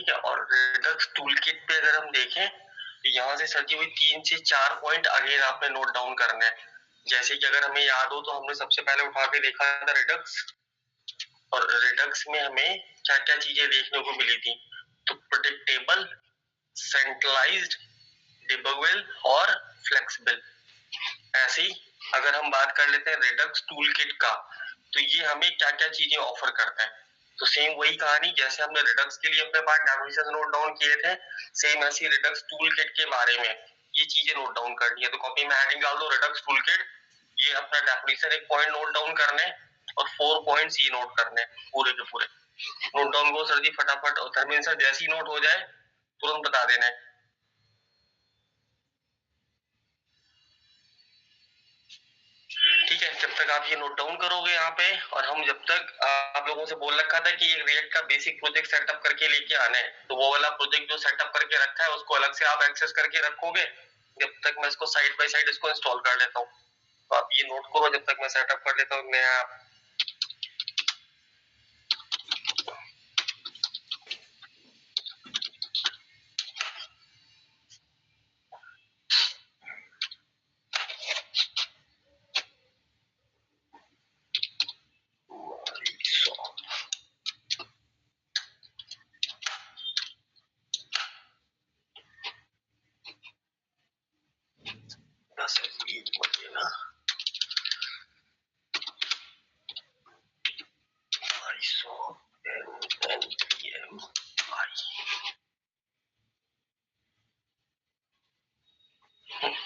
ठीक है। और रिडक्स टूल किट पे अगर हम देखें तो यहाँ से सर जी वही 3 से 4 पॉइंट अगेन आपने नोट डाउन करना है। जैसे कि अगर हमें याद हो तो हमने सबसे पहले उठा के देखा था रिडक्स, और रिडक्स में हमें क्या क्या चीजें देखने को मिली थी। तो प्रेडिक्टेबल, सेंट्रलाइज्ड, डिबगेबल और फ्लेक्सिबल। ऐसे ही अगर हम बात कर लेते हैं रिडक्स टूल किट का, तो ये हमें क्या क्या चीजें ऑफर करता है। तो सेम वही कहानी, जैसे हमने रिडक्स के लिए अपने पास डेफिनेशन नोट डाउन किए थे, सेम ऐसी रिडक्स टूल किट के बारे में ये चीजें नोट डाउन करनी है। तो कॉपी में हेडिंग डाल दो रिडक्स टूल किट, ये अपना डेफिनेशन एक पॉइंट नोट डाउन करने और 4 पॉइंट्स ये नोट करने पूरे के पूरे। नोट डाउन को सर जी फटाफट, और धर्मेंद्र सर जैसे ही नोट हो जाए तुरंत बता देना है। ठीक है, जब तक आप ये नोट डाउन करोगे यहाँ पे, और हम जब तक आप लोगों से बोल रखा था कि एक रिएक्ट का बेसिक प्रोजेक्ट सेटअप करके लेके आना है, तो वो वाला प्रोजेक्ट जो सेटअप करके रखा है उसको अलग से आप एक्सेस करके रखोगे। जब तक मैं इसको साइड बाय साइड इसको इंस्टॉल कर लेता हूँ, तो आप ये नोट करो जब तक मैं सेटअप कर लेता हूँ नया।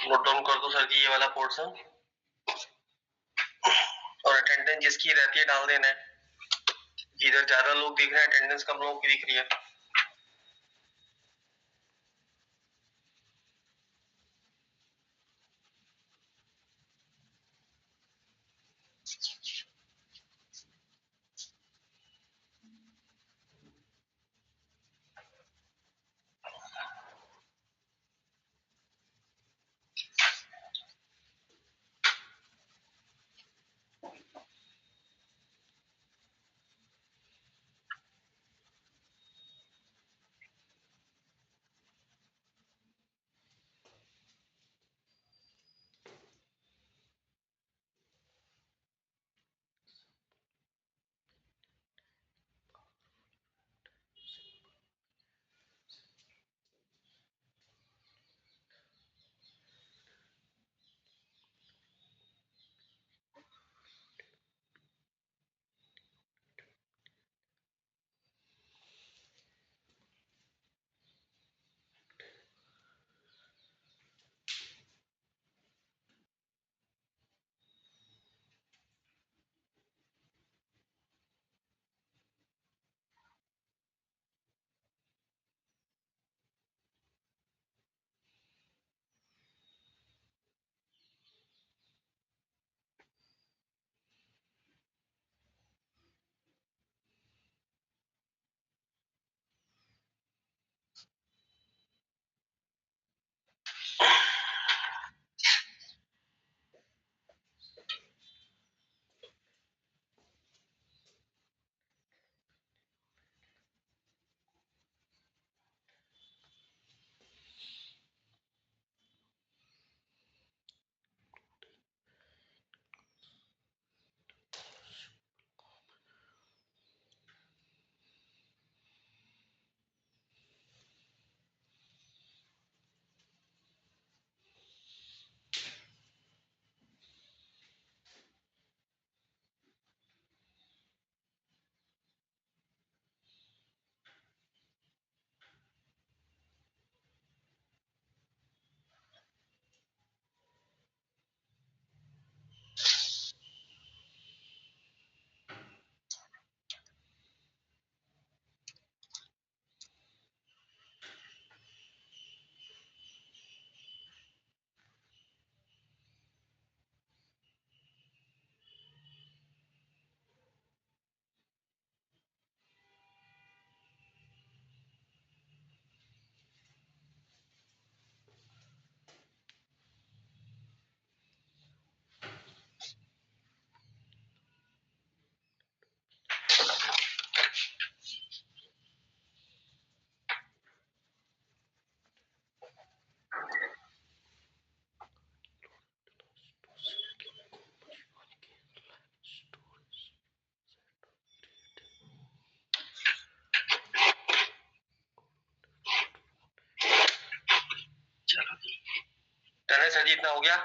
नोट डाउन कर दो सर जी ये वाला पोर्शन, और अटेंडेंस जिसकी रहती है डाल देना है। इधर ज्यादा लोग दिख रहे हैं, अटेंडेंस कम लोगों की दिख रही है। सर जी इतना हो गया।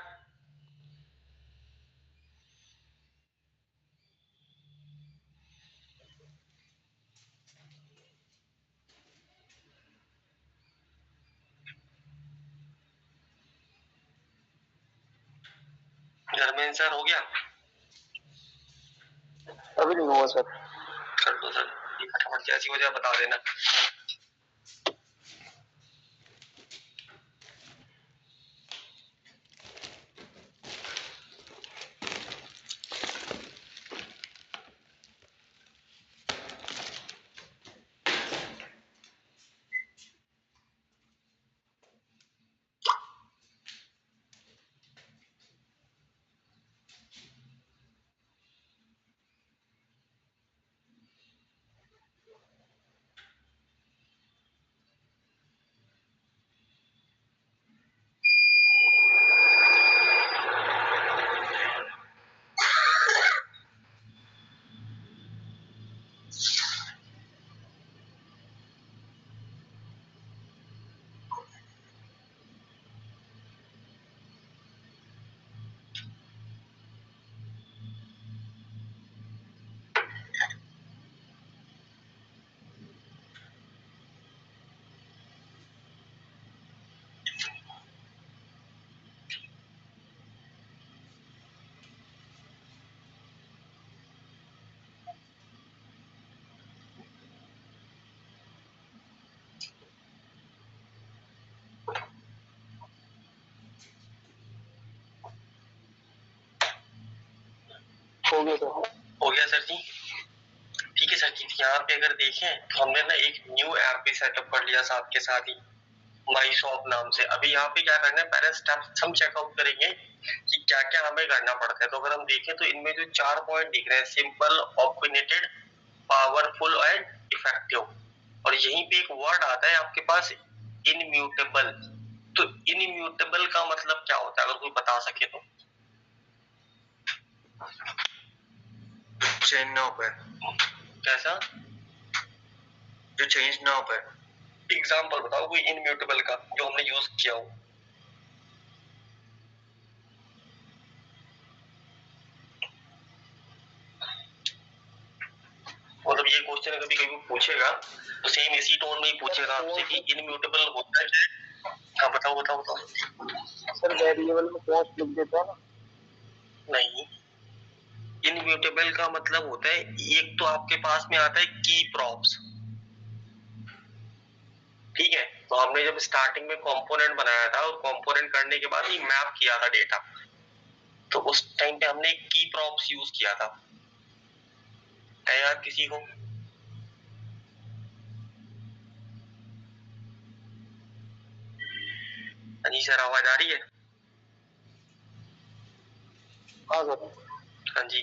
धर्मेंद्र सर हो गया? अभी नहीं हुआ सर। कर दो सर, फटाफट जैसी वजह बता देना। हो गया सर। हो गया सर जी। ठीक है सर जी, यहाँ पे अगर देखें तो हमने ना एक न्यू ऐप भी सेटअप कर लिया साथ के साथ ही, माई शॉप नाम से। अभी यहाँ पे क्या करना है, पहले स्टेप्स हम चेकआउट करेंगे कि क्या क्या हमें करना पड़ता है। तो अगर हम देखें तो इनमें जो 4 पॉइंट दिख रहे हैं, सिंपल, ऑप्टिनेटेड, पावरफुल एंड इफेक्टिव, और यहीं पे एक वर्ड आता है आपके पास, इनम्यूटेबल। तो इनम्यूटेबल का मतलब क्या होता है, अगर कोई बता सके तो? चेंज ना हो पाए। कैसा? जो चेंज ना हो पाए। एग्जाम्पल बताओ कोई इनम्यूटेबल का जो हमने यूज किया हो। मतलब ये क्वेश्चन कभी कभी पूछेगा तो सेम इसी टोन में ही पूछेगा आपसे कि इनम्यूटेबल होता है क्या? हाँ बताओ बताओ बताओ। सर वेरिएबल में कॉस्ट लिख देता ना। नहीं, इनम्यूटेबल का मतलब होता है, एक तो आपके पास में आता है की प्रॉप्स, ठीक है? तो हमने जब स्टार्टिंग में कंपोनेंट बनाया था और कंपोनेंट करने के बाद ही मैप किया था डेटा, तो उस टाइम पे हमने की प्रॉप्स यूज किया था। है याद किसी को? अनी सर आवाज आ रही है? हाँ सर। हाँ जी।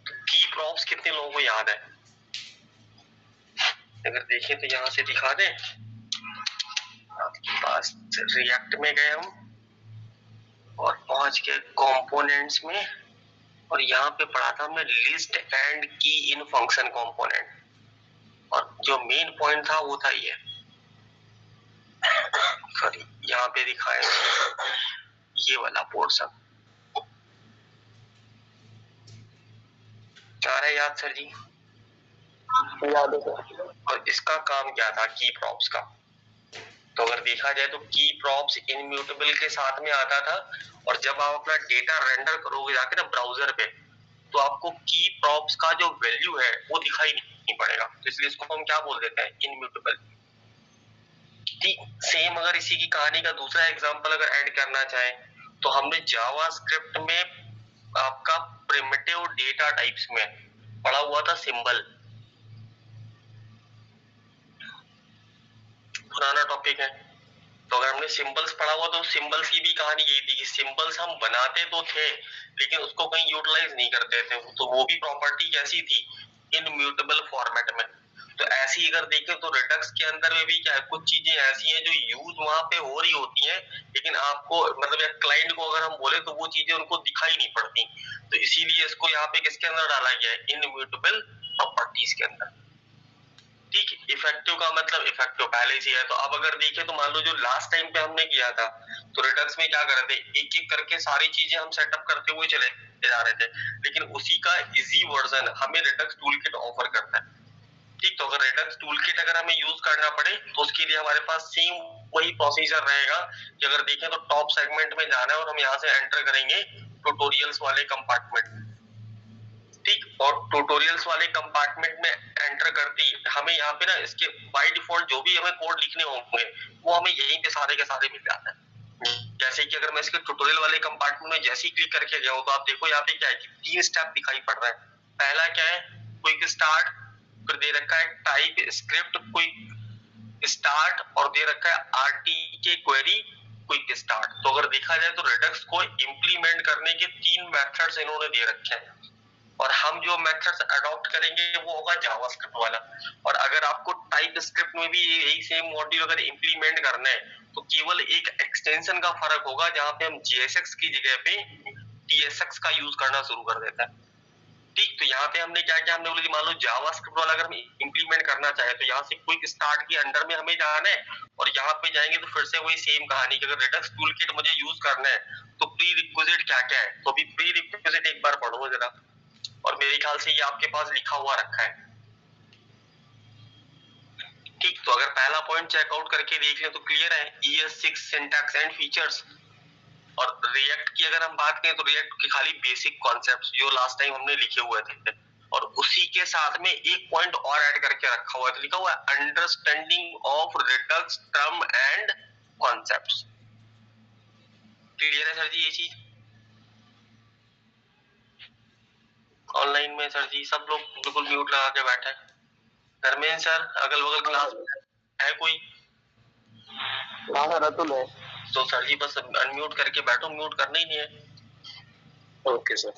की प्रॉप्स कितने लोगों को याद है? अगर देखें तो यहाँ से दिखा दें आपके पास। रिएक्ट में गए हम और पहुंच गए कंपोनेंट्स में, और यहाँ पे पढ़ा था हमने लिस्ट एंड की इन फंक्शन कंपोनेंट, और जो मेन पॉइंट था वो था ये, सॉरी यहाँ पे दिखाए ये वाला पोर्शन। आ रहा है याद सर जी? याद है सर। और इसका काम क्या था की प्रॉप्स का? तो अगर देखा जाए तो की प्रॉप्स इनम्यूटेबल के साथ में आता था, और जब आप अपना डेटा रेंडर करोगे जाके ना ब्राउजर पे, तो आपको की प्रॉप्स का जो वैल्यू है वो दिखाई नहीं पड़ेगा, तो इसलिए इसको हम क्या बोल देते हैं, इनम्यूटेबल। ठीक सेम अगर इसी की कहानी का दूसरा एग्जांपल अगर ऐड करना चाहे तो हमने जावास्क्रिप्ट में आपका प्रिमिटिव डेटा टाइप्स में पढ़ा हुआ था सिंबल, पुराना टॉपिक है। तो अगर हमने सिंबल्स पढ़ा हुआ तो सिंबल्स की भी कहानी यही थी कि सिंबल्स हम बनाते तो थे लेकिन उसको कहीं यूटिलाइज नहीं करते थे, तो वो भी प्रॉपर्टी कैसी थी, इनम्यूटेबल फॉर्मेट में। तो ऐसी अगर देखें तो रिडक्स के अंदर में भी क्या है, कुछ चीजें ऐसी हैं जो यूज वहां पे हो रही होती हैं लेकिन आपको मतलब या क्लाइंट को अगर हम बोले तो वो चीजें उनको दिखाई नहीं पड़ती, तो इसीलिए इसको यहाँ पे किसके अंदर डाला गया है, इनम्यूटेबल प्रॉपर्टीज के अंदर। ठीक है, इफेक्टिव का मतलब इफेक्टिव पहले से है। तो अब अगर देखें तो मान लो जो लास्ट टाइम पे हमने किया था तो रिडक्स में क्या कर रहे थे, एक एक करके सारी चीजें हम सेटअप करते हुए चले जा रहे थे, लेकिन उसी का इजी वर्जन हमें रिडक्स टूलकिट ऑफर करता है। ठीक, तो अगर रिडक्स टूलकिट अगर हमें यूज करना पड़े तो उसके लिए हमारे पास सेम वही प्रोसीजर रहेगा कि अगर देखें तो टॉप सेगमेंट में जाना है और हम यहाँ से एंटर करेंगे ट्यूटोरियल्स वाले कंपार्टमेंट। ठीक, और ट्यूटोरियल्स वाले कंपार्टमेंट में एंटर करते ही हमें यहाँ पे ना इसके बाय डिफॉल्ट जो भी हमें कोड लिखने होंगे वो हमें यहीं पे सारे के सारे मिल जाते हैं। जैसे कि अगर मैं इसके ट्यूटोरियल वाले कंपार्टमेंट में जैसे ही क्लिक करके गया हूँ तो आप देखो यहाँ पे क्या है कि 3 स्टेप दिखाई पड़ रहा है। पहला क्या है, क्विक स्टार्ट, फिर दे रखा है टाइप स्क्रिप्ट क्विक स्टार्ट और दे रखा है आरटीके क्वेरी क्विक स्टार्ट। तो अगर देखा जाए तो रिडक्स को इम्प्लीमेंट करने के 3 मेथड्स इन्होंने दे रखे हैं और हम जो मेथड्स अडॉप्ट करेंगे वो होगा जावास्क्रिप्ट वाला। और अगर आपको टाइप स्क्रिप्ट में भी यही सेम मॉड्यूल अगर इम्प्लीमेंट करना है तो केवल एक एक्सटेंशन का फर्क होगा जहां पे हम JSX की जगह पे TSX का यूज करना शुरू कर देते हैं। ठीक, तो यहाँ पे हमने क्या किया, हमने बोला मान लो जावास्क्रिप्ट वाला अगर हम इम्प्लीमेंट करना चाहे तो यहाँ से क्विक स्टार्ट के अंडर में हमें जाना है और यहाँ पे जाएंगे तो फिर से वही सेम कहानी कि अगर रिडक्स टूलकिट मुझे यूज करना है तो प्री रिक्विजिट क्या क्या है। तो अभी प्री रिक्विजिट एक बार पढ़ो जरा, और मेरे ख्याल से ये आपके पास लिखा हुआ रखा है। ठीक, तो अगर पहला पॉइंट चेकआउट करके देख लें तो क्लियर है, ES6 सिंटैक्स एंड फीचर्स। और रिएक्ट की अगर हम बात करें तो रिएक्ट के खाली बेसिक कॉन्सेप्ट्स जो लास्ट टाइम हमने लिखे हुए थे, और उसी के साथ में एक पॉइंट और ऐड करके रखा हुआ है, तो लिखा हुआ है understanding of Redux term and concepts. Clear है सर जी ये चीज? ऑनलाइन में सर जी सब लोग बिल्कुल म्यूट लगा के बैठे हैं। धर्मेंद्र सर अगल बगल क्लास है कोई? हाँ सर अतुल है। तो सर जी बस अनम्यूट करके बैठो, म्यूट करना ही नहीं है। Okay sir.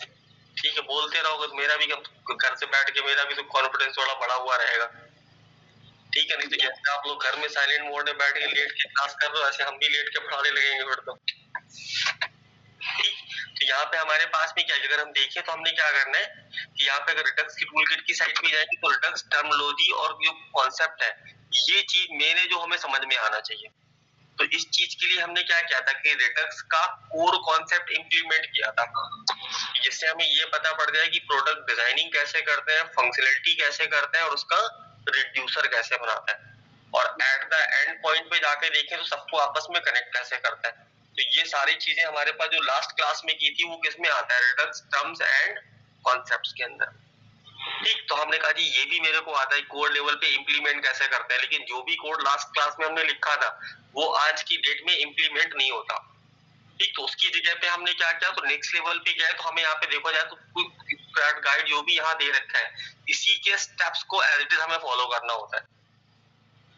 ठीक है, बोलते रहोगे तो मेरा भी घर से बैठ के मेरा भी तो कॉन्फिडेंस थोड़ा बढ़ा हुआ रहेगा। ठीक है, नहीं तो जैसे आप लोग घर में साइलेंट मोड में बैठ के लेट के क्लास कर रहे हो ऐसे हम भी लेट के पढ़ाने लगेंगे फिर तो। ठीक, तो यहाँ पे हमारे पास में क्या है, अगर हम देखें तो हमने क्या करना है कि यहाँ पे अगर रिडक्स की टूलकिट की साइड पे जाएंगे तो रिडक्स टर्मिनोलॉजी और जो कॉन्सेप्ट है ये चीज मेन है जो हमें समझ में आना चाहिए। तो इस चीज के लिए हमने क्या किया था कि रिडक्स का कोर कॉन्सेप्ट इंप्लीमेंट किया था, जिससे हमें ये पता पड़ जाए कि प्रोडक्ट डिजाइनिंग कैसे करते हैं, फंक्शनलिटी कैसे करते हैं और उसका रिड्यूसर कैसे बनाता है, और एट द एंड पॉइंट पे जाके देखें तो सबको आपस में कनेक्ट कैसे करता है। तो ये सारी चीजें हमारे पास जो लास्ट क्लास में की थी वो किस में आता है, रिडक्स टर्म्स एंड कॉन्सेप्ट्स के अंदर। ठीक, तो हमने कहा जी ये भी मेरे को आता है कोड लेवल पे इंप्लीमेंट कैसे करते हैं, लेकिन जो भी कोड लास्ट क्लास में हमने लिखा था वो आज की डेट में इंप्लीमेंट नहीं होता। ठीक, तो उसकी जगह पे हमने क्या किया, तो नेक्स्ट लेवल पे गए तो हमें यहाँ पे देखा जाए तो क्विक गाइड जो भी यहाँ दे रखा है इसी के स्टेप्स को एज इट इज हमें फॉलो करना होता है।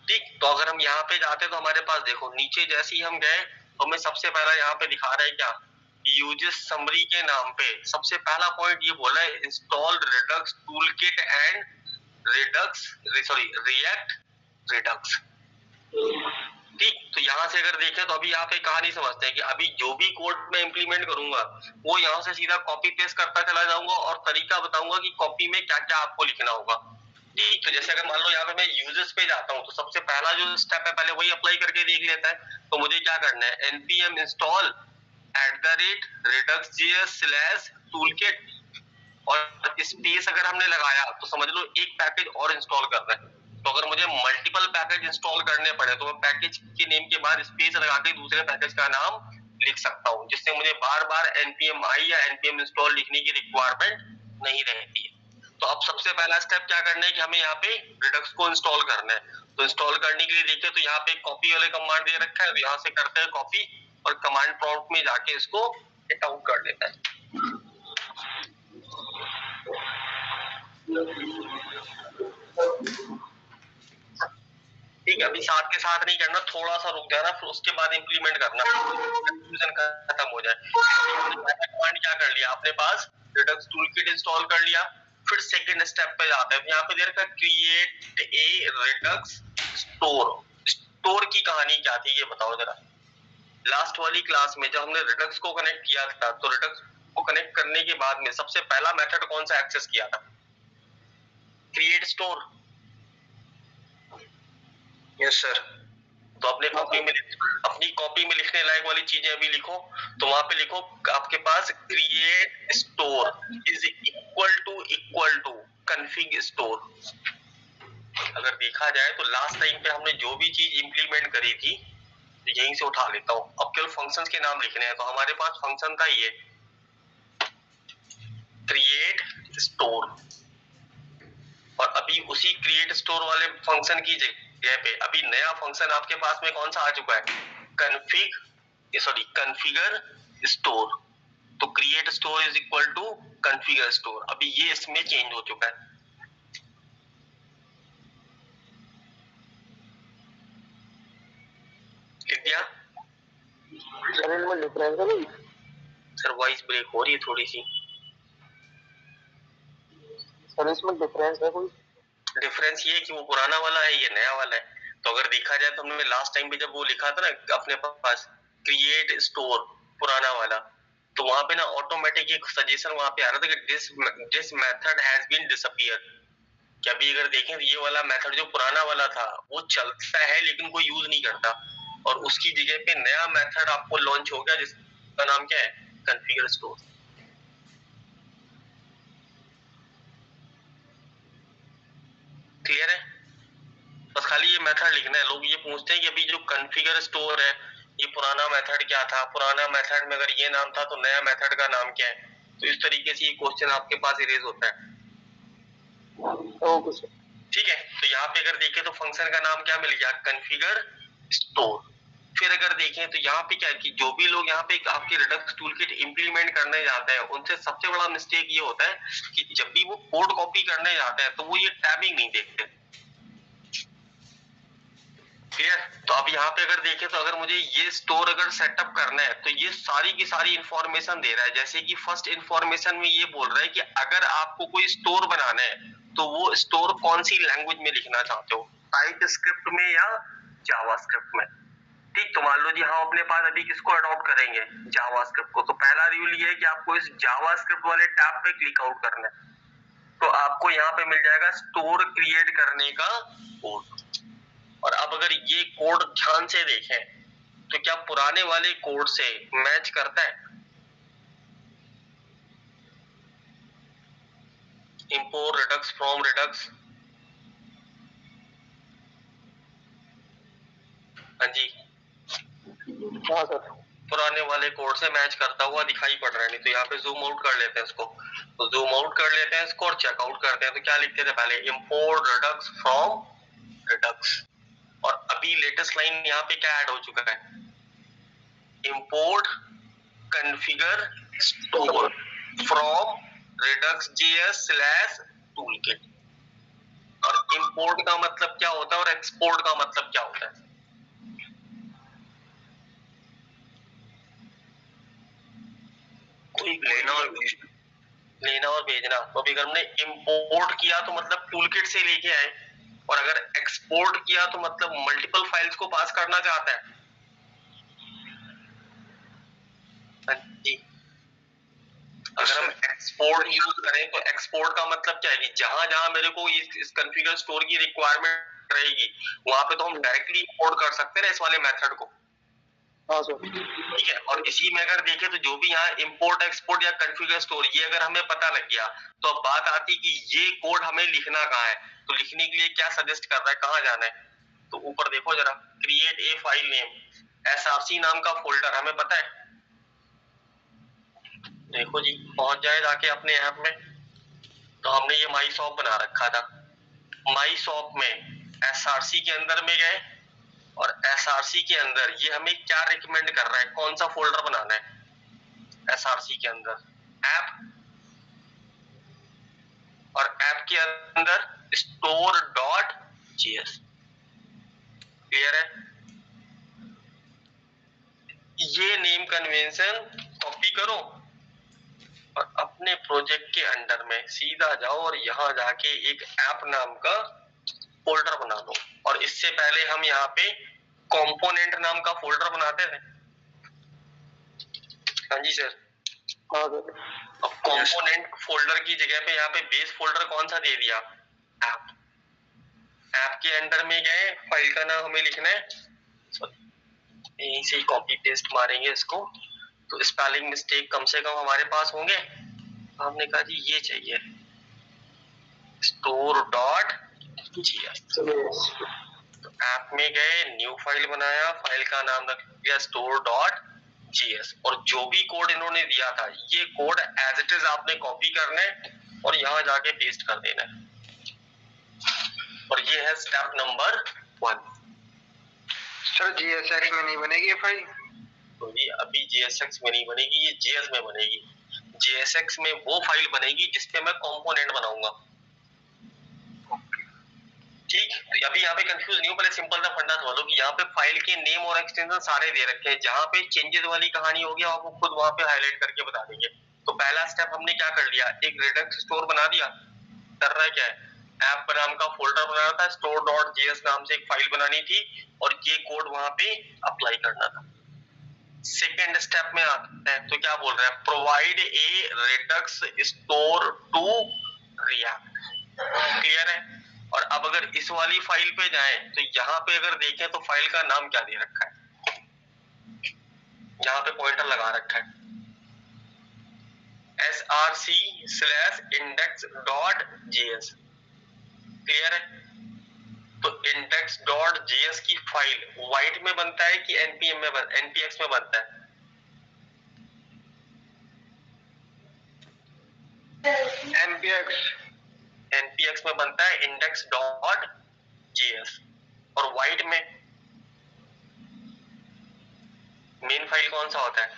ठीक, तो अगर हम यहाँ पे जाते तो हमारे पास देखो नीचे जैसे ही हम गए तो हमें सबसे पहला यहाँ पे दिखा रहा है क्या, यूजेस समरी के नाम पे सबसे पहला पॉइंट ये बोला है install Redux toolkit and react Redux. ठीक, तो यहाँ से अगर देखें तो अभी यहाँ पे कहानी समझते हैं कि अभी जो भी कोड मैं इंप्लीमेंट करूंगा वो यहाँ से सीधा कॉपी पेस्ट करता चला जाऊंगा और तरीका बताऊंगा कि कॉपी में क्या क्या आपको लिखना होगा। ठीक, तो जैसे अगर मान लो यहाँ पे मैं यूजर्स पे जाता हूँ तो सबसे पहला जो स्टेप है पहले वही अप्लाई करके देख लेता है। तो मुझे क्या करना है, npm install @redux.js/toolkit और स्पेस अगर हमने लगाया तो समझ लो एक पैकेज और इंस्टॉल कर रहे हैं। तो अगर मुझे मल्टीपल पैकेज इंस्टॉल करने पड़े तो मैं पैकेज के नेम के बाद स्पेस लगा के दूसरे पैकेज का नाम लिख सकता हूँ, जिससे मुझे बार बार npm i या npm install लिखने की रिक्वायरमेंट नहीं रहती है। तो अब सबसे पहला स्टेप क्या करना है कि हमें यहाँ पे रिडक्स को इंस्टॉल करना है। तो इंस्टॉल करने के लिए देखिए तो यहाँ पे कॉपी वाले कमांड दे रखा है, तो यहाँ से करते हैं कॉपी और कमांड प्रॉम्प्ट में जाके इसको हिट आउट कर देता है। ठीक है, अभी साथ के साथ नहीं करना, थोड़ा सा रुक जाना फिर उसके बाद इंप्लीमेंट करना, कंफ्यूजन खत्म हो जाए। कमांड क्या कर लिया आपने पास, रिडक्स टूलकिट इंस्टॉल कर लिया, फिर सेकंड स्टेप पे जाते हैं। यहाँ पे दे रखा create a Redux store. Store की कहानी क्या थी ये बताओ जरा। लास्ट वाली क्लास में जब हमने रिडक्स को कनेक्ट किया था तो रिडक्स को कनेक्ट करने के बाद में सबसे पहला मेथड कौन सा एक्सेस किया था, क्रिएट स्टोर। Yes sir. तो अपनी कॉपी में लिखने लायक वाली चीजें अभी लिखो। तो वहां पे लिखो आपके पास create store is equal to config store. अगर देखा जाए तो लास्ट टाइम पे हमने जो भी चीज इंप्लीमेंट करी थी यहीं से उठा लेता हूँ। अब केवल फंक्शंस के नाम लिखने हैं। तो हमारे पास फंक्शन था ये क्रिएट स्टोर, और अभी उसी क्रिएट स्टोर वाले फंक्शन की जगह पे अभी नया फंक्शन आपके पास में कौन सा आ चुका है, कॉन्फ़िगर स्टोर। तो create store is equal to configure store. अभी ये इसमें चेंज हो चुका है। लिख दिया सर इनमें डिफरेंस है कोई? सर वॉइस ब्रेक हो रही है थोड़ी सी। सर इसमें डिफरेंस है कोई? डिफरेंस ये कि वो पुराना वाला है, ये नया वाला है। तो अगर देखा जाए तो हमने लास्ट टाइम पे जब वो लिखा था ना अपने पास क्रिएट स्टोर पुराना वाला, तो वहां पे ना ऑटोमेटिक एक सजेशन वहां पे आ रहा था कि this method has been disappear. कि अभी अगर देखें तो ये वाला मेथड जो पुराना वाला था वो चलता है लेकिन कोई यूज नहीं करता, और उसकी जगह पे नया मेथड आपको लॉन्च हो गया जिसका नाम क्या है, कॉन्फ़िगर स्टोर। क्लियर है? बस खाली ये मेथड लिखना है। लोग ये पूछते हैं कि अभी जो कॉन्फ़िगर स्टोर है ये पुराना मेथड क्या था, पुराना मेथड में अगर ये नाम था तो नया मेथड का नाम क्या है। तो इस तरीके से ये क्वेश्चन आपके पास इरेज होता है। Okay sir. ठीक है, तो यहाँ पे अगर देखें तो फंक्शन का नाम क्या मिल गया, कॉन्फ़िगर स्टोर। फिर अगर देखें तो यहाँ पे क्या है कि जो भी लोग यहाँ पे आपके रिडक्स टूलकिट इंप्लीमेंट करने जाते हैं उनसे सबसे बड़ा मिस्टेक ये होता है कि जब भी वो कोड कॉपी करने जाते हैं तो वो ये टैबिंग नहीं देखते। क्लियर? तो अब यहाँ पे अगर देखें तो अगर मुझे ये स्टोर अगर सेटअप करना है तो ये सारी की सारी इंफॉर्मेशन दे रहा है। जैसे कि फर्स्ट इंफॉर्मेशन में ये बोल रहा है कि अगर आपको कोई स्टोर बनाना है तो वो स्टोर कौन सी लैंग्वेज में लिखना चाहते हो, टाइप स्क्रिप्ट में या जावास्क्रिप्ट में। ठीक, तो मान लो जी हाँ अपने पास अभी किसको अडॉप्ट करेंगे, जावास्क्रिप्ट को। तो पहला रूल ये है कि आपको इस जावास्क्रिप्ट वाले टैब पे क्लिक आउट करना है। तो आपको यहाँ पे मिल जाएगा स्टोर क्रिएट करने का कोड। और अब अगर ये कोड ध्यान से देखें तो क्या पुराने वाले कोड से मैच करता है। इंपोर्ट रिडक्स फ्रॉम रिडक्स, हाँ जी हाँ सर। पुराने वाले कोड से मैच करता हुआ दिखाई पड़ रहा है। नहीं तो यहाँ पे जूम आउट कर लेते हैं इसको। तो जूम आउट कर लेते हैं इसको और चेकआउट करते हैं। तो क्या लिखते थे पहले, इंपोर्ट रिडक्स फ्रॉम रिडक्स। और अभी लेटेस्ट लाइन यहाँ पे क्या ऐड हो चुका है, import configure store from redux.js/toolkit। और इंपोर्ट का मतलब क्या होता है और एक्सपोर्ट का मतलब क्या होता है। कोई लेना और भेजना। तो अभी अगर हमने इंपोर्ट किया तो मतलब टूलकिट से लेके आए, और अगर एक्सपोर्ट किया तो मतलब मल्टीपल फाइल्स को पास करना चाहता है। जी, अगर हम एक्सपोर्ट यूज करें तो एक्सपोर्ट का मतलब क्या है कि जहां जहां मेरे को इस कॉन्फ़िगर स्टोर की रिक्वायरमेंट रहेगी वहां पे तो हम डायरेक्टली इंपोर्ट कर सकते हैं इस वाले मेथड को। हाँ सर। ठीक है, और इसी में अगर देखें तो जो भी यहाँ इंपोर्ट एक्सपोर्ट या कॉन्फ़िगर स्टोर ये अगर हमें पता लग गया तो अब बात आती कि ये कोड हमें लिखना कहाँ है। तो लिखने के लिए क्या सजेस्ट कर रहा है, कहाँ जाना है। तो ऊपर देखो जरा, create a file name, src नाम का फोल्डर हमें पता है। देखो जी पहुंच जाए जाके अपने ऐप में। तो हमने ये माई शॉप बना रखा था। माई शॉप में src के अंदर में गए, और src के अंदर ये हमें क्या रिकमेंड कर रहा है, कौन सा फोल्डर बनाना है src के अंदर, ऐप। और ऐप के अंदर store.js। क्लियर है? ये नेम कन्वेंशन कॉपी करो और अपने प्रोजेक्ट के अंडर में सीधा जाओ और यहाँ जाके एक ऐप नाम का फोल्डर बना दो। और इससे पहले हम यहाँ पे कंपोनेंट नाम का फोल्डर बनाते थे। हाँ जी सर। हाँ सर। अब कंपोनेंट फोल्डर की जगह पे यहाँ पे बेस फोल्डर कौन सा दे दिया, ऐप। ऐप के अंडर में गए, फाइल का नाम हमें लिखना है, यहीं से कॉपी पेस्ट मारेंगे इसको, तो स्पेलिंग मिस्टेक कम से कम हमारे पास होंगे। हमने कहा जी ये चाहिए store.js। तो ऐप में गए, न्यू फाइल बनाया, फाइल का नाम रख दिया store.js, और जो भी कोड इन्होंने दिया था ये कोड एज इट इज आपने कॉपी करना है और यहाँ जाके पेस्ट कर देना है। और ये है स्टेप नंबर 1। सर GSX में नहीं बनेगी ये फाइल? तो ये अभी JSX में नहीं बनेगी, ये JS में बनेगी। JSX में वो फाइल बनेगी जिसपे मैं कंपोनेंट बनाऊंगा। ठीक, तो अभी यहाँ पे कंफ्यूज नहीं हो, पहले सिंपल सा फंडा समझ लो कि यहाँ पे फाइल के नेम और एक्सटेंशन सारे दे रखे हैं, जहाँ पे चेंजेस वाली कहानी होगी आपको खुद वहाँ पे हाईलाइट करके बता देंगे। तो पहला स्टेप हमने क्या कर लिया, एक रेडक्स स्टोर बना दिया। कर रहा है क्या है, ऐप पर नाम का फोल्डर बनाना था, store.js नाम से एक फाइल बनानी थी और ये कोड वहाँ पे अप्लाई करना था। सेकेंड स्टेप में आते हैं, तो क्या बोल रहा है, provide a Redux store to React. Clear है। और अब अगर इस वाली फाइल पे जाएं तो यहाँ पे अगर देखें तो फाइल का नाम क्या दे रखा है, यहाँ पे पॉइंटर लगा रखा है src/index.js। क्लियर है। तो index.js की फाइल व्हाइट में बनता है कि npm में npx में बनता है? npx में बनता है index.js। और व्हाइट में मेन फाइल कौन सा होता है,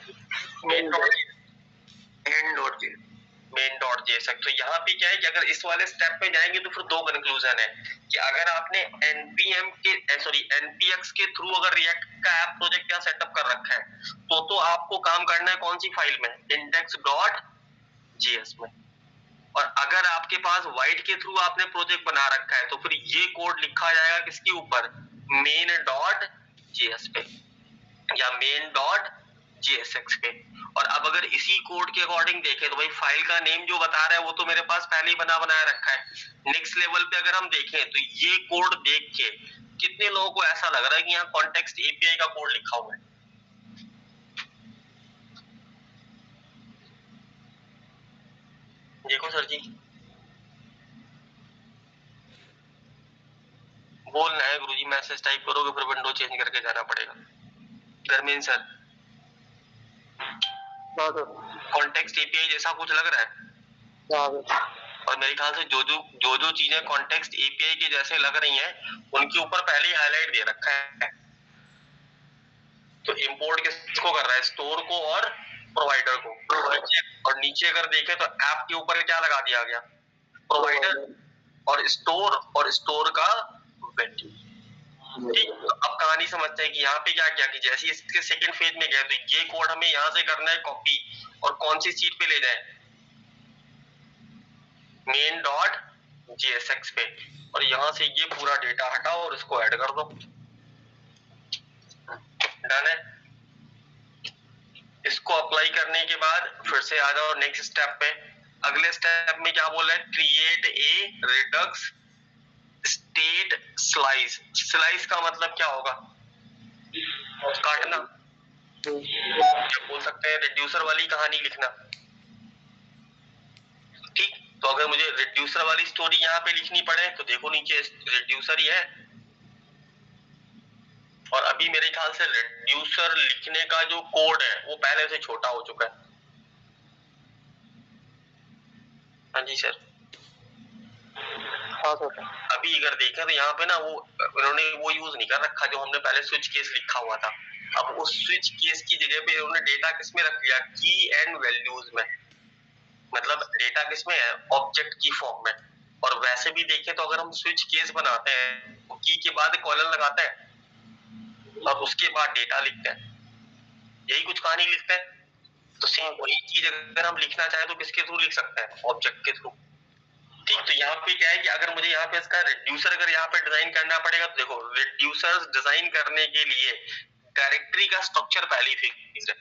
main.js। तो यहाँ पे क्या है कि अगर इस वाले स्टेप पे जाएंगे तो फिर दो कंक्लूजन है कि अगर आपने npx के थ्रू अगर रिएक्ट का ऐप प्रोजेक्ट यहाँ सेटअप कर रखा है तो आपको काम करना है कौन सी फाइल में, index.js में। और अगर आपके पास व्हाइट के थ्रू आपने प्रोजेक्ट बना रखा है तो फिर ये कोड लिखा जाएगा किसके ऊपर, main.js पे या main.jsx पे। और अब अगर इसी कोड के अकॉर्डिंग देखें तो भाई फाइल का नेम जो बता रहा है वो तो मेरे पास पहले ही बनाया रखा है। नेक्स्ट लेवल पे अगर हम देखें तो ये कोड देख के कितने लोगों को ऐसा लग रहा है कि यहाँ कॉन्टेक्स्ट एपीआई का कोड लिखा हुआ है। देखो सर जी, बोलना है गुरुजी, मैसेज टाइप करोगे फिर विंडो चेंज करके जाना पड़ेगा। धर्मेंद्र सर, कॉन्टेक्स्ट एपीआई जैसा कुछ लग रहा है? और मेरे ख्याल से जो चीजें कॉन्टेक्स्ट एपीआई के जैसे लग रही हैं उनके ऊपर पहले ही हाईलाइट दे रखा है। तो इंपोर्ट किसको कर रहा है, स्टोर को और प्रोवाइडर को। और नीचे अगर देखें तो ऐप के ऊपर क्या लगा दिया गया, प्रोवाइडर और स्टोर का वैल्यू। ठीक, तो अब कहानी समझते हैं कि यहाँ पे क्या किया कि जैसे इसके सेकंड फेज में गए तो ये कोड हमें यहाँ से करना है कॉपी और कौन सी सीट पे ले जाए, main.jsx पे। और यहाँ से ये पूरा डेटा हटाओ और इसको ऐड कर दो। डन है। इसको अप्लाई करने के बाद फिर से आ जाओ नेक्स्ट स्टेप पे। अगले स्टेप में क्या बोल रहा है, create a Redux state slice. Slice का मतलब क्या होगा, काटना। क्या बोल सकते हैं, रिड्यूसर वाली कहानी लिखना। ठीक, तो अगर मुझे रिड्यूसर वाली स्टोरी यहाँ पे लिखनी पड़े तो देखो नीचे रिड्यूसर ही है। और अभी मेरे ख्याल से रिड्यूसर लिखने का जो कोड है वो पहले से छोटा हो चुका है। हाँ जी सर। हाँ सर। अभी अगर देखें तो यहाँ पे ना वो उन्होंने वो यूज नहीं कर रखा जो हमने पहले स्विच केस लिखा हुआ था। अब उस स्विच केस की जगह पे उन्होंने डेटा किस में रख लिया, की एंड वैल्यूज में। मतलब डेटा किस में है, ऑब्जेक्ट की फॉर्म में। और वैसे भी देखें तो अगर हम स्विच केस बनाते हैं तो की के बाद कॉलन लगाते हैं और उसके बाद डेटा लिखते हैं, यही कुछ कहानी लिखते हैं। तो सेम वही चीज अगर हम लिखना चाहें तो किसके थ्रू लिख सकते हैं, ऑब्जेक्ट के थ्रू। ठीक, तो यहाँ पे क्या है कि अगर मुझे यहाँ पे इसका रिड्यूसर अगर यहाँ पे डिजाइन करना पड़ेगा तो देखो रिड्यूसर डिजाइन करने के लिए डायरेक्टरी का स्ट्रक्चर पहले फिक्स है।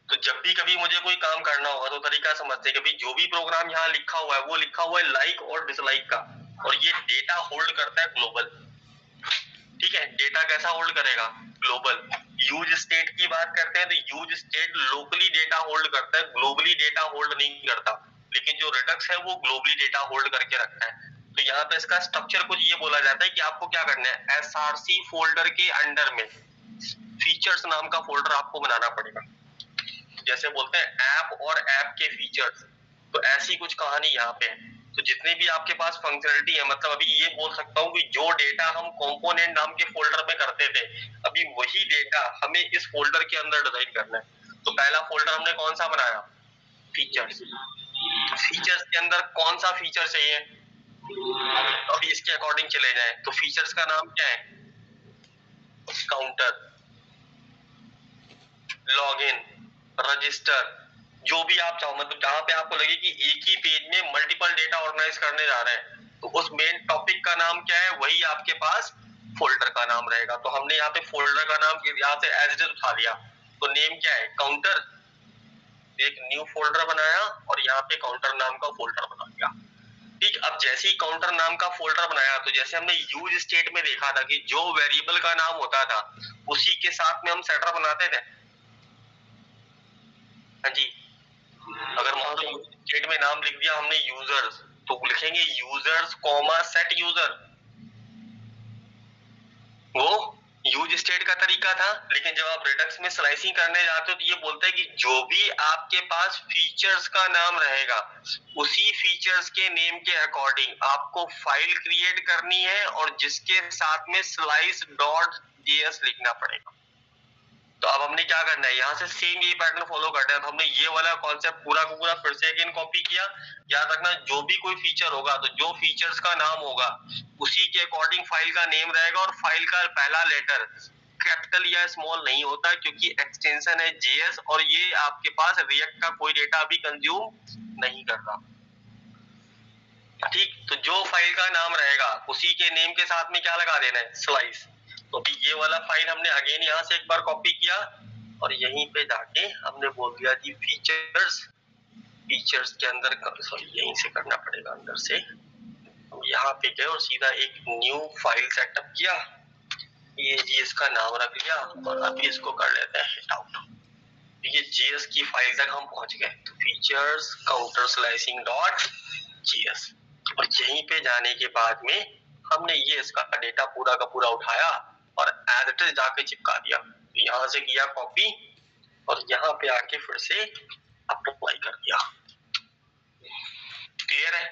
तो जब भी कभी मुझे कोई काम करना होगा तो तरीका समझते हैं कि जो भी प्रोग्राम यहाँ लिखा हुआ है वो लिखा हुआ है लाइक और डिसलाइक का। और ये डेटा होल्ड करता है ग्लोबल। ठीक है, डेटा कैसा होल्ड करेगा? ग्लोबल। यूज स्टेट की बात करते हैं तो use state locally data hold करता है, ग्लोबली डेटा होल्ड नहीं करता। लेकिन जो रिडक्स है वो ग्लोबली डेटा होल्ड करके रखता है। तो यहाँ पे इसका स्ट्रक्चर कुछ ये बोला जाता है कि आपको क्या करना है, एसआरसी फोल्डर के अंडर में फीचर्स नाम का फोल्डर आपको बनाना पड़ेगा। जैसे बोलते हैं ऐप और ऐप के फीचर्स, तो ऐसी कुछ कहानी यहाँ पे है। तो जितने भी आपके पास फंक्शनलिटी है, मतलब अभी ये बोल सकता हूँ कि जो डेटा हम कंपोनेंट नाम के फोल्डर में करते थे, अभी वही डेटा हमें इस फोल्डर के अंदर डिजाइन करना है। तो पहला फोल्डर हमने कौन सा बनाया? फीचर्स। फीचर्स के अंदर कौन सा फीचर चाहिए? अभी इसके अकॉर्डिंग चले जाए तो फीचर्स का नाम क्या है? काउंटर, लॉगिन, रजिस्टर, जो भी आप चाहो, मतलब जहां पे आपको लगे कि एक ही पेज में मल्टीपल डेटा ऑर्गेनाइज करने जा रहे हैं, तो उस मेन टॉपिक का नाम क्या है, वही आपके पास फोल्डर का नाम रहेगा। तो हमने यहाँ पे फोल्डर का नाम यहाँ से एज इट इज उठा लिया। तो नेम क्या है? काउंटर। एक न्यू फोल्डर बनाया और यहाँ पे काउंटर नाम का फोल्डर बना दिया। ठीक, अब जैसे ही काउंटर नाम का फोल्डर बनाया, तो जैसे हमने यूज स्टेट में देखा था कि जो वेरिएबल का नाम होता था उसी के साथ में हम सेटर बनाते थे। हाँ जी, अगर मान लो यूज स्टेट में नाम लिख दिया हमने यूजर्स, तो लिखेंगे यूजर्स कॉमा सेट यूजर। वो यूज स्टेट का तरीका था। लेकिन जब आप रिडक्स में स्लाइसिंग करने जाते हो तो ये बोलता है कि जो भी आपके पास फीचर्स का नाम रहेगा, उसी फीचर्स के नेम के अकॉर्डिंग आपको फाइल क्रिएट करनी है और जिसके साथ में स्लाइस डॉट जेएस लिखना पड़ेगा। तो अब हमने क्या करना है, यहाँ से सेम ये पैटर्न फॉलो करना है। तो हमने ये वाला कॉन्सेप्ट पूरा का पूरा फिर से अगेन कॉपी किया। याद रखना, जो भी कोई फीचर होगा तो जो फीचर्स का नाम होगा उसी के अकॉर्डिंग फाइल का नेम रहेगा। और फाइल का पहला लेटर कैपिटल या स्मॉल नहीं होता, क्योंकि एक्सटेंशन है जेएस और ये आपके पास रिएक्ट का कोई डेटा अभी कंज्यूम नहीं करता। ठीक, तो जो फाइल का नाम रहेगा उसी के नेम के साथ में क्या लगा देना है, स्लाइस। तो अभी ये वाला फाइल हमने अगेन यहाँ से एक बार कॉपी किया और यहीं पे जाके हमने बोल दिया जी फीचर्स। फीचर्स के अंदर, सॉरी यहीं से करना पड़ेगा अंदर से। तो यहाँ पे गए और सीधा एक न्यू फाइल सेटअप किया। ये जी इसका नाम रख लिया और अभी इसको कर लेते हैं हिट आउट। ये जीएस की फाइल तक हम पहुंच गए। तो features counter slicing dot GS, और यहीं पे जाने के बाद में हमने ये इसका डेटा पूरा का पूरा उठाया और एज इट इज जाके चिपका दिया। तो यहाँ से किया कॉपी और यहाँ पे आके फिर से अप्लाई कर दिया। क्लियर है?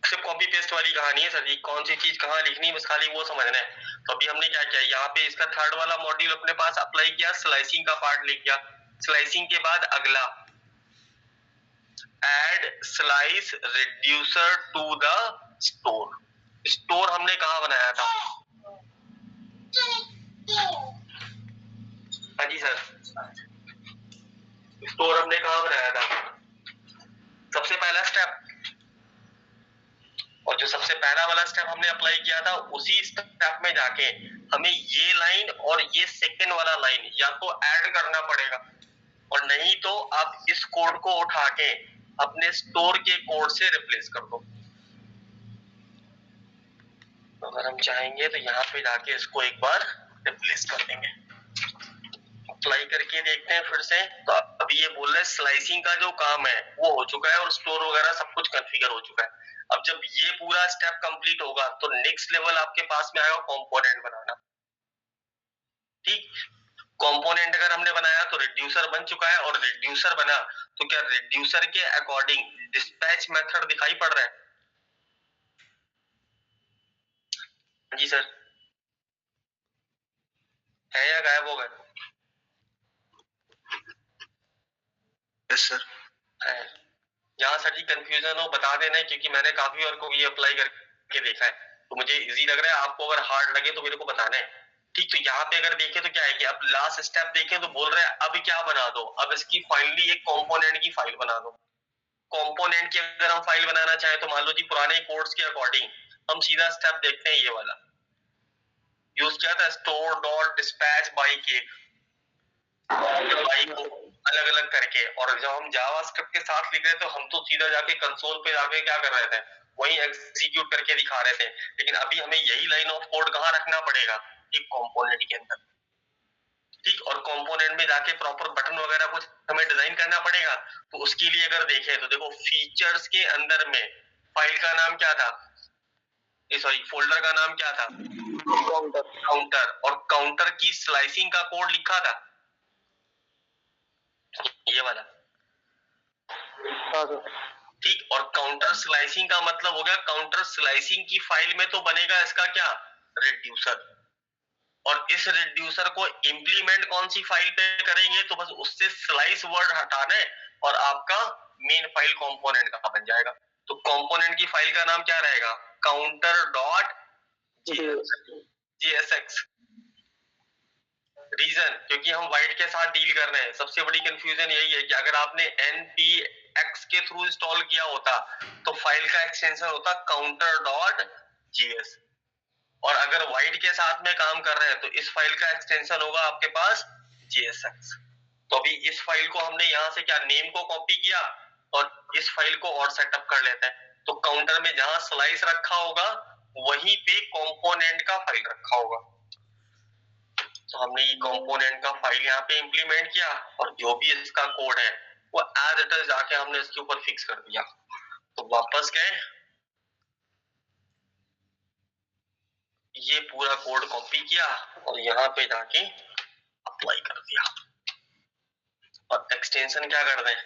सिर्फ कॉपी पेस्ट वाली कहानी है सर जी, कौन सी चीज कहाँ लिखनी है बस खाली वो समझना है। तो अभी हमने क्या किया, यहाँ पे इसका थर्ड वाला मॉड्यूल अपने पास अप्लाई किया, स्लाइसिंग का पार्ट लिख दिया। स्लाइसिंग के बाद अगला add slice reducer to the store. Store हमने कहा बनाया था? हाँ जी सर, स्टोर हमने कहा बनाया था? सबसे पहला स्टेप, और जो सबसे पहला वाला स्टेप हमने अप्लाई किया था उसी स्टेप में जाके हमें ये लाइन और ये सेकंड वाला लाइन या तो ऐड करना पड़ेगा, और नहीं तो आप इस कोड को उठा के अपने स्टोर के कोड से रिप्लेस कर दो। तो अगर हम चाहेंगे तो यहाँ पे जाके इसको एक बार रिप्लेस कर देंगे। अप्लाई करके देखते हैं फिर से। तो अभी ये बोल रहे हैं स्लाइसिंग का जो काम है वो हो चुका है और स्टोर वगैरह सब कुछ कॉन्फ़िगर हो चुका है। अब जब ये पूरा स्टेप कंप्लीट होगा तो नेक्स्ट लेवल आपके पास में आएगा कंपोनेंट बनाना। ठीक, कंपोनेंट अगर हमने बनाया तो रिड्यूसर बन चुका है, और रिड्यूसर बना तो क्या रिड्यूसर के अकॉर्डिंग डिस्पैच मेथड दिखाई पड़ रहा है? जी सर, है या गायब हो गए? यस सर है। यहाँ सर जी कंफ्यूजन हो बता देना, क्योंकि मैंने काफी और को ये अप्लाई करके देखा है तो मुझे इजी लग रहा है। आपको अगर हार्ड लगे तो मेरे को बताना है। ठीक, तो यहाँ पे अगर देखें तो क्या है कि अब लास्ट स्टेप देखें तो बोल रहा है अब क्या बना दो, अब इसकी फाइनली एक कंपोनेंट की फाइल बना दो। कंपोनेंट की अगर हम फाइल बनाना चाहें तो मान लो जी पुराने कोड्स के अकॉर्डिंग हम सीधा स्टेप देखते हैं, ये वाला यूज किया था, store dot dispatch by cake, by को अलग अलग करके। और जब हम जावास्क्रिप्ट के साथ लिख रहे थे तो हम तो सीधा जाके कंसोल पे जाके क्या कर रहे थे, वही एग्जीक्यूट करके दिखा रहे थे, लेकिन अभी हमें यही लाइन ऑफ कोड कहाँ रखना पड़ेगा, एक कंपोनेंट के अंदर। ठीक, और कंपोनेंट में जाके प्रॉपर बटन वगैरह कुछ हमें डिजाइन करना पड़ेगा। तो उसके लिए अगर देखें तो देखो फीचर्स के अंदर में फाइल का नाम क्या था, सॉरी फोल्डर का नाम क्या था, काउंटर, और काउंटर की स्लाइसिंग का कोड लिखा था ये वाला। ठीक, और काउंटर स्लाइसिंग का मतलब हो गया काउंटर स्लाइसिंग की फाइल में तो बनेगा इसका क्या, रिड्यूसर, और इस रिड्यूसर को इंप्लीमेंट कौन सी फाइल पे करेंगे, तो बस उससे स्लाइस वर्ड हटाना है और आपका मेन फाइल कंपोनेंट का बन जाएगा। तो कंपोनेंट की फाइल का नाम क्या रहेगा, काउंटर डॉट JSX। रीजन, क्योंकि हम वाइट के साथ डील कर रहे हैं। सबसे बड़ी कंफ्यूजन यही है कि अगर आपने npx के थ्रू इंस्टॉल किया होता तो फाइल का एक्सटेंशन होता काउंटर डॉट JS, और अगर वाइट के साथ में काम कर रहे हैं तो इस फाइल का एक्सटेंशन होगा आपके पास JSX। तो अभी इस फाइल को हमने यहाँ से क्या नेम को कॉपी किया और इस फाइल को और सेटअप कर लेते हैं। तो काउंटर में जहां स्लाइस रखा होगा वहीं पे कंपोनेंट का फाइल रखा होगा। तो हमने ये कंपोनेंट का फाइल यहाँ पे इंप्लीमेंट किया और जो भी इसका कोड है वो एज इट इज जाके हमने इसके ऊपर फिक्स कर दिया। तो वापस गए, ये पूरा कोड कॉपी किया और यहाँ पे जाके अप्लाई कर दिया, और एक्सटेंशन क्या कर दें,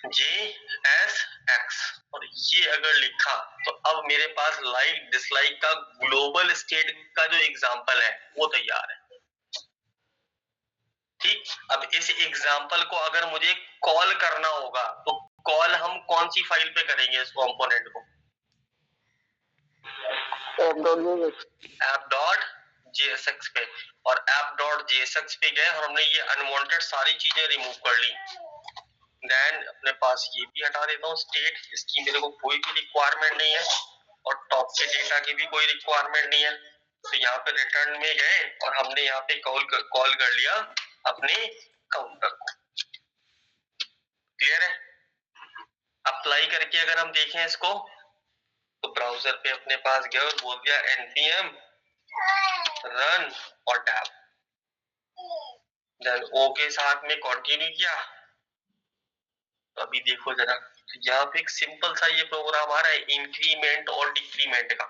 JSX, और ये अगर लिखा तो अब मेरे पास लाइक डिसलाइक का ग्लोबल स्टेट का जो एग्जांपल है वो तैयार है। ठीक, अब इस एग्जांपल को अगर मुझे कॉल करना होगा तो कॉल हम कौन सी फाइल पे करेंगे इस कंपोनेंट को, app.jsx पे, और app.jsx पे गए और हमने ये अनवांटेड सारी चीजें रिमूव कर ली। देन अपने पास ये भी हटा देता हूँ स्टेट, इसकी मेरे को कोई भी रिक्वायरमेंट नहीं है, और टॉप के डेटा की भी कोई रिक्वायरमेंट नहीं है। तो यहाँ पे रिटर्न में गए और हमने यहाँ पे कॉल कर लिया अपने काउंटर को। क्लियर है? अप्लाई करके अगर हम देखें इसको तो ब्राउजर पे अपने पास गया और बोल दिया npm रन और टैब, देन ओ के साथ में कंटिन्यू किया। तो अभी देखो जरा, यहाँ पे एक सिंपल सा ये प्रोग्राम आ रहा है इंक्रीमेंट और डिक्रीमेंट का।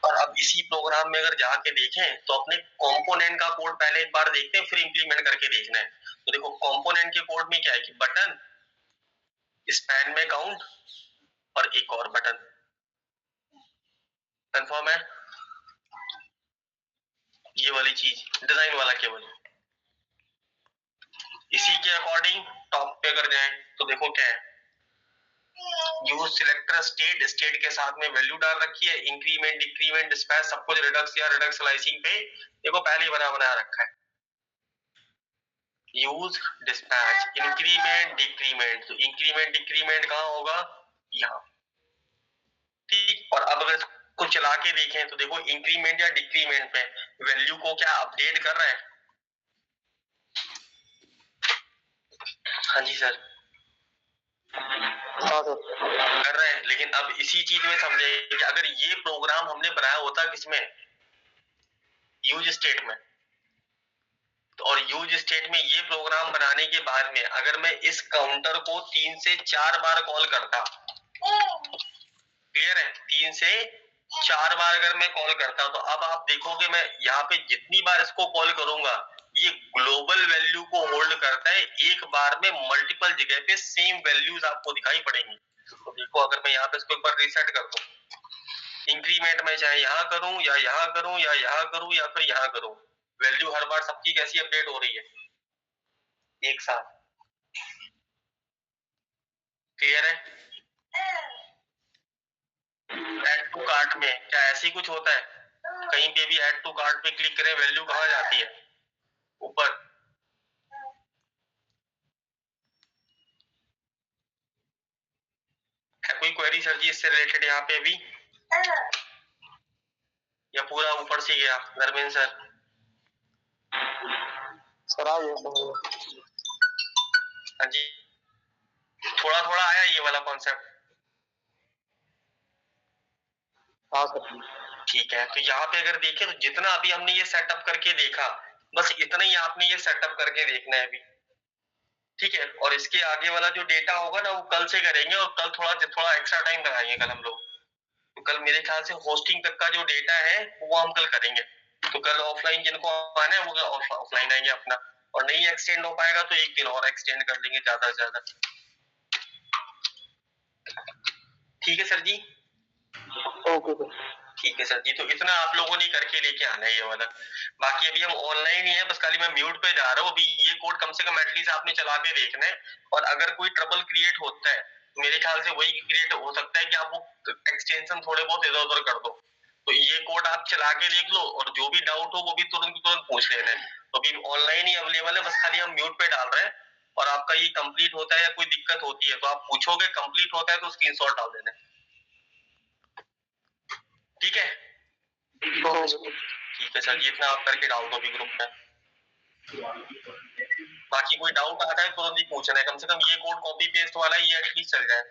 और अब इसी प्रोग्राम में अगर जाके देखें तो अपने कंपोनेंट का कोड पहले एक बार देखते हैं, फिर इंप्लीमेंट करके देखना है। तो देखो कंपोनेंट के कोड में क्या है कि बटन, स्पैन में काउंट और एक और बटन। कंफर्म है? ये वाली चीज डिजाइन वाला केवल। इसी के अकॉर्डिंग टॉप पे अगर जाए तो देखो क्या है, यूज सिलेक्टर स्टेट, स्टेट के साथ में वैल्यू डाल रखी है, इंक्रीमेंट डिक्रीमेंट डिस्पैच सब कुछ रिडक्स या रिडक्स स्लाइसिंग पे देखो पहले ही बना रखा है। यूज डिस्पैच इंक्रीमेंट डिक्रीमेंट, तो इंक्रीमेंट डिक्रीमेंट कहाँ होगा, यहाँ। ठीक, और अब अगर इसको चला के देखें तो देखो इंक्रीमेंट या डिक्रीमेंट पे वैल्यू को क्या अपडेट कर रहा है। हाँ जी सर, कर रहे हैं, लेकिन अब इसी चीज में समझे कि अगर ये प्रोग्राम हमने बनाया होता किसमें, यूज स्टेट में, तो और यूज स्टेट में ये प्रोग्राम बनाने के बाद में अगर मैं इस काउंटर को 3 से 4 बार कॉल करता, क्लियर है, 3 से 4 बार अगर मैं कॉल करता तो अब आप देखोगे मैं यहाँ पे जितनी बार इसको कॉल करूंगा ये ग्लोबल वैल्यू को होल्ड करता है, एक बार में मल्टीपल जगह पे सेम वैल्यूज आपको दिखाई पड़ेंगी। तो देखो अगर मैं यहाँ पे इसको एक बार रीसेट कर दूं, इंक्रीमेंट में चाहे यहाँ करूं या यहाँ करूं या यहाँ करूं या फिर यहाँ करूं, वैल्यू हर बार सबकी कैसी अपडेट हो रही है, एक साथ। क्लियर है? ऐड टू कार्ट में क्या ऐसे ही कुछ होता है, कहीं पे भी ऐड टू कार्ट पे क्लिक करें वैल्यू कहाँ जाती है, ऊपर। है कोई क्वेरी सर जी इससे रिलेटेड यहाँ पे अभी, या पूरा ऊपर से गया धर्मेंद्र सर? हाँ जी, थोड़ा थोड़ा आया ये वाला कॉन्सेप्ट? हाँ सर। ठीक है, तो यहाँ पे अगर देखें तो जितना अभी हमने ये सेटअप करके देखा, बस इतना ही आपने ये सेटअप करके देखना है अभी। ठीक है, और इसके आगे वाला जो डेटा होगा ना वो कल से करेंगे, और कल थोड़ा थोड़ा एक्स्ट्रा टाइम लगाएंगे कल हम लोग। तो कल मेरे ख्याल से होस्टिंग तक का जो डेटा है वो हम कल करेंगे। तो कल ऑफलाइन जिनको आना है वो ऑफलाइन आएंगे अपना, और नहीं एक्सटेंड हो पाएगा तो एक दिन और एक्सटेंड कर देंगे ज्यादा से ज्यादा। ठीक है सर जी? Okay sir. ठीक है सर जी, तो इतना आप लोगों ने करके लेके आना है ये वाला। बाकी अभी हम ऑनलाइन ही है, बस खाली मैं म्यूट पे जा रहा हूँ अभी। ये कोड कम से कम एटलीस्ट आपने चला के देखना है, और अगर कोई ट्रबल क्रिएट होता है तो मेरे ख्याल से वही क्रिएट हो सकता है कि आप वो एक्सटेंशन थोड़े बहुत इधर उधर कर दो। तो ये कोड आप चला के देख लो, और जो भी डाउट हो वो भी तुरंत तुरंत पूछ लेना है। तो अभी ऑनलाइन ही अवेलेबल है, बस खाली हम म्यूट पे डाल रहे हैं। और आपका ये कंप्लीट होता है या कोई दिक्कत होती है तो आप पूछोगे, कंप्लीट होता है तो स्क्रीनशॉट डाल देना। ठीक है? ठीक है सर, जितना आप करके डाल दो अभी ग्रुप में। बाकी कोई डाउट आता है तुरंत ही पूछना है, कम से कम ये कोड कॉपी पेस्ट वाला ये एटलीस्ट चल जाए।